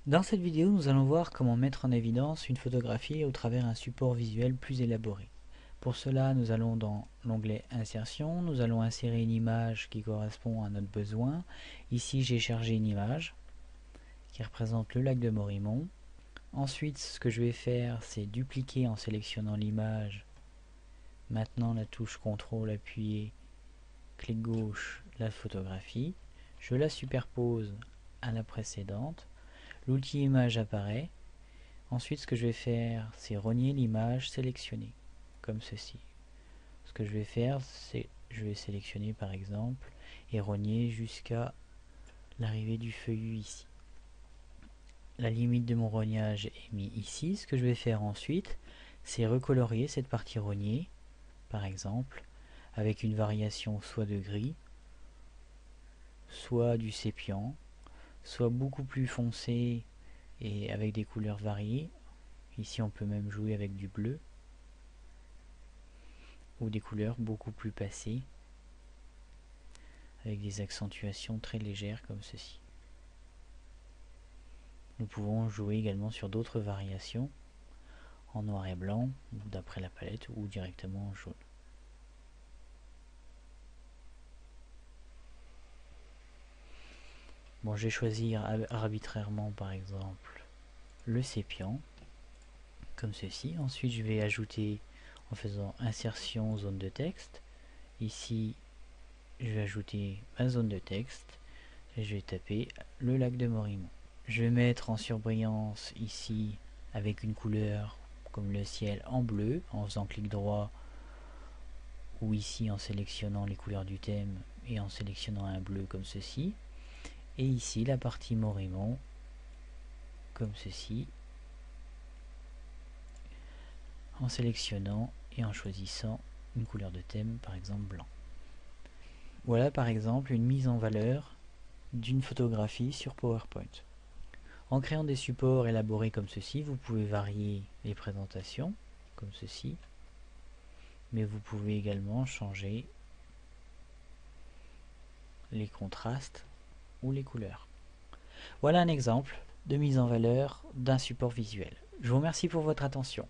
Dans cette vidéo, nous allons voir comment mettre en évidence une photographie au travers un support visuel plus élaboré. Pour cela, nous allons dans l'onglet Insertion, nous allons insérer une image qui correspond à notre besoin. Ici, j'ai chargé une image qui représente le lac de Morimont. Ensuite, ce que je vais faire, c'est dupliquer en sélectionnant l'image. Maintenant, la touche CTRL appuyée, clic gauche, la photographie. Je la superpose à la précédente. L'outil image apparaît. Ensuite, ce que je vais faire, c'est rogner l'image sélectionnée, comme ceci. Ce que je vais faire, c'est je vais sélectionner par exemple et rogner jusqu'à l'arrivée du feuillu ici. La limite de mon rognage est mise ici. Ce que je vais faire ensuite, c'est recolorier cette partie rognée, par exemple, avec une variation soit de gris, soit du sépiant, soit beaucoup plus foncé et avec des couleurs variées. Ici, on peut même jouer avec du bleu ou des couleurs beaucoup plus passées avec des accentuations très légères comme ceci. Nous pouvons jouer également sur d'autres variations en noir et blanc d'après la palette ou directement en jaune. Bon, je vais choisir arbitrairement par exemple le sépiant comme ceci. Ensuite, je vais ajouter en faisant insertion zone de texte. Ici, je vais ajouter ma zone de texte et je vais taper le lac de Morimont. Je vais mettre en surbrillance ici avec une couleur comme le ciel en bleu en faisant clic droit ou ici en sélectionnant les couleurs du thème et en sélectionnant un bleu comme ceci. Et ici la partie Morimont comme ceci en sélectionnant et en choisissant une couleur de thème, par exemple blanc. Voilà par exemple une mise en valeur d'une photographie sur PowerPoint. En créant des supports élaborés comme ceci, vous pouvez varier les présentations comme ceci, mais vous pouvez également changer les contrastes ou les couleurs. Voilà un exemple de mise en valeur d'un support visuel. Je vous remercie pour votre attention.